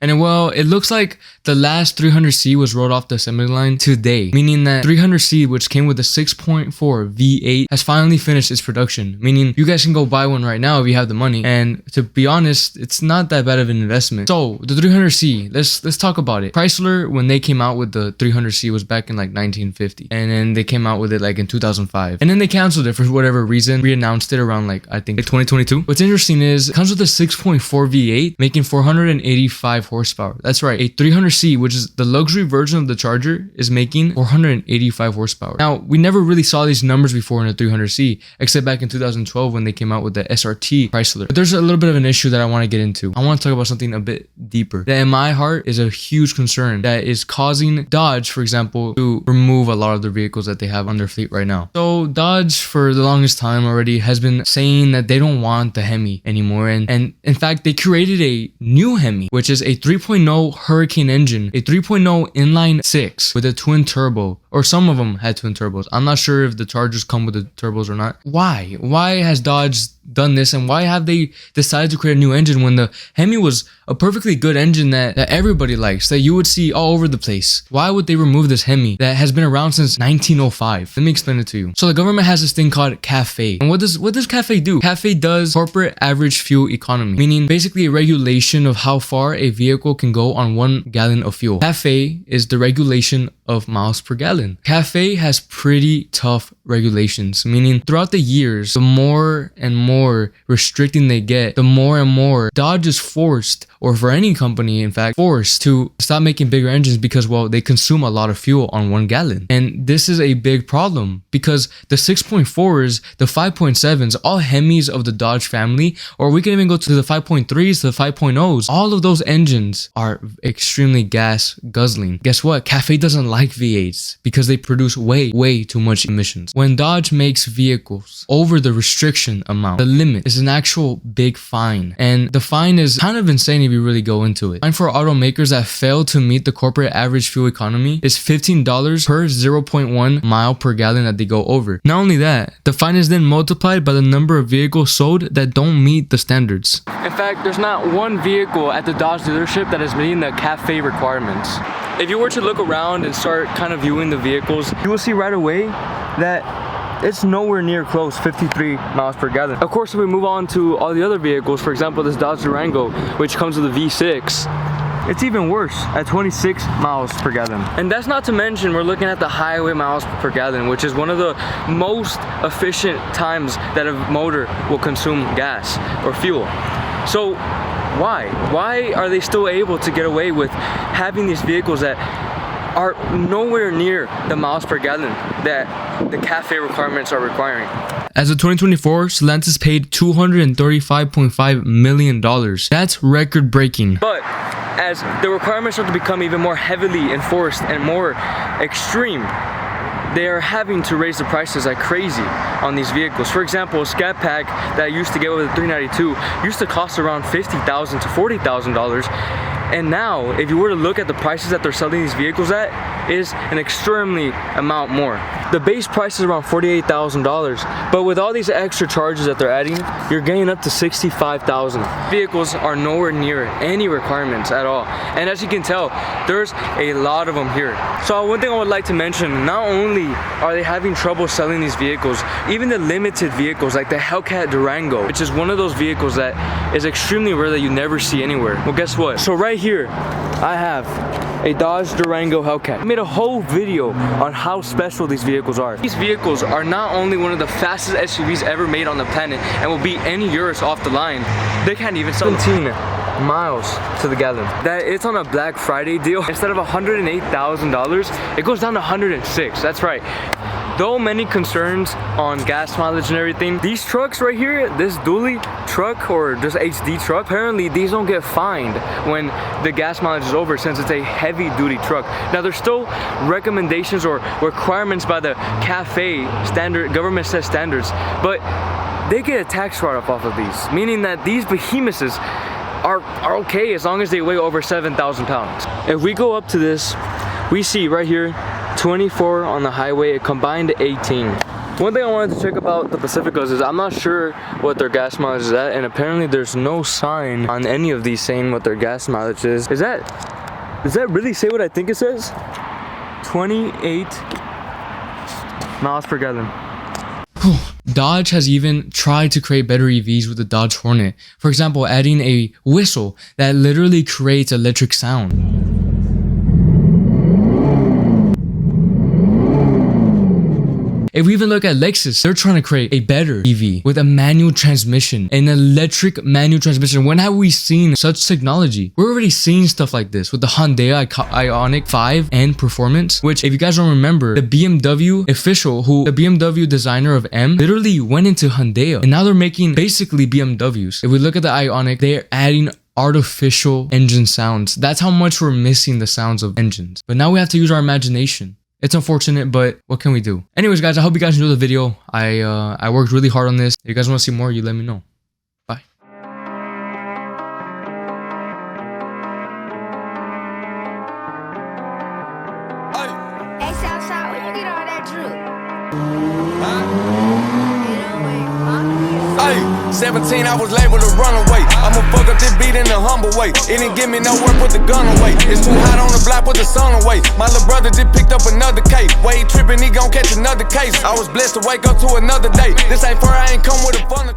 And well, it looks like the last 300C was rolled off the assembly line today, meaning that 300C, which came with a 6.4 V8, has finally finished its production, meaning you guys can go buy one right now if you have the money. And to be honest, it's not that bad of an investment. So the 300C, let's talk about it. Chrysler, when they came out with the 300C, was back in like 1950, and then they came out with it like in 2005, and then they canceled it for whatever reason, re-announced it around like I think 2022. What's interesting is it comes with a 6.4 V8 making 485 horsepower. That's right, a 300C, which is the luxury version of the Charger, is making 485 horsepower. Now, we never really saw these numbers before in a 300C, except back in 2012 when they came out with the SRT Chrysler. But there's a little bit of an issue that I want to get into. I want to talk about something a bit deeper that in my heart is a huge concern that is causing Dodge, for example, to remove a lot of their vehicles that they have on their fleet right now. So Dodge, for the longest time already, has been saying that they don't want the Hemi anymore, and in fact they created a new Hemi, which is a 3.0 Hurricane engine, a 3.0 inline 6 with a twin turbo, or some of them had twin turbos. I'm not sure if the Chargers come with the turbos or not. Why has Dodge done this, and why have they decided to create a new engine when the Hemi was a perfectly good engine that everybody likes, that you would see all over the place? Why would they remove this Hemi that has been around since 1905? Let me explain it to you. So the government has this thing called CAFE. And what does CAFE do? CAFE does corporate average fuel economy, meaning basically a regulation of how far a vehicle can go on 1 gallon of fuel. CAFE is the regulation of miles per gallon. CAFE has pretty tough regulations, meaning throughout the years, the more and more restricting they get, the more and more Dodge is forced, or for any company in fact, forced to stop making bigger engines because, well, they consume a lot of fuel on 1 gallon. And this is a big problem because the 6.4s, the 5.7s, all Hemis of the Dodge family, or we can even go to the 5.3s, to the 5.0s, all of those engines are extremely gas guzzling. Guess what? CAFE doesn't like V8s because they produce way too much emissions. When Dodge makes vehicles over the restriction amount, the limit is an actual big fine, and the fine is kind of insane if you really go into it. Fine for automakers that fail to meet the corporate average fuel economy is $15 per 0.1 mile per gallon that they go over. Not only that, the fine is then multiplied by the number of vehicles sold that don't meet the standards. In fact, there's not one vehicle at the Dodge dealership that is meeting the CAFE requirements. If you were to look around and start kind of viewing the vehicles, you will see right away that it's nowhere near close, 53 miles per gallon. Of course, if we move on to all the other vehicles, for example, this Dodge Durango, which comes with a V6, it's even worse at 26 miles per gallon. And that's not to mention, we're looking at the highway miles per gallon, which is one of the most efficient times that a motor will consume gas or fuel. So why are they still able to get away with having these vehicles that are nowhere near the miles per gallon that the CAFE requirements are requiring? As of 2024, Stellantis paid $235.5 million. That's record breaking. But as the requirements start to become even more heavily enforced and more extreme, they are having to raise the prices like crazy on these vehicles. For example, a Scat Pack that I used to get with a 392 used to cost around $50,000 to $40,000. And now, if you were to look at the prices that they're selling these vehicles at, is an extremely amount more. The base price is around $48,000, but with all these extra charges that they're adding, you're getting up to $65,000. Vehicles are nowhere near any requirements at all. And as you can tell, there's a lot of them here. So one thing I would like to mention, not only are they having trouble selling these vehicles, even the limited vehicles like the Hellcat Durango, which is one of those vehicles that is extremely rare that you never see anywhere. Well, guess what? So right here, I have a Dodge Durango Hellcat. I made a whole video on how special these vehicles are. These vehicles are not only one of the fastest SUVs ever made on the planet and will beat any Urus off the line, they can't even sell 17 miles to the gallon. That it's on a Black Friday deal. Instead of $108,000, it goes down to 106. That's right. Though many concerns on gas mileage and everything, these trucks right here, this dually truck or just HD truck, apparently these don't get fined when the gas mileage is over, since it's a heavy duty truck. Now there's still recommendations or requirements by the CAFE standard, government set standards, but they get a tax write-off off of these, meaning that these behemoths are okay as long as they weigh over 7,000 pounds. If we go up to this, we see right here 24 on the highway, a combined 18. One thing I wanted to check about the Pacificas is I'm not sure what their gas mileage is at, and apparently there's no sign on any of these saying what their gas mileage is. Does that really say what I think it says? 28 miles per gallon. Dodge has even tried to create better EVs with the Dodge Hornet. For example, adding a whistle that literally creates electric sound. If we even look at Lexus, they're trying to create a better EV with a manual transmission, an electric manual transmission. When have we seen such technology? We're already seeing stuff like this with the Hyundai Ioniq 5 and Performance, which if you guys don't remember, the BMW official, the BMW designer of M, literally went into Hyundai, and now they're making basically BMWs. If we look at the Ioniq, they're adding artificial engine sounds. That's how much we're missing the sounds of engines. But now we have to use our imagination. It's unfortunate, but what can we do? Anyways, guys, I hope you guys enjoyed the video. I worked really hard on this. If you guys want to see more, you let me know. Bye. Hey, Southside, where you get all that drip? Hey, 17, I was labeled a runaway. I'ma fuck up this beat in a humble way. It didn't give me no work, put the gun away. It's too hot on the block, put the sun away. My little brother just picked up another case. Way he tripping, he gon' catch another case. I was blessed to wake up to another day. This ain't fair, I ain't come with a fun.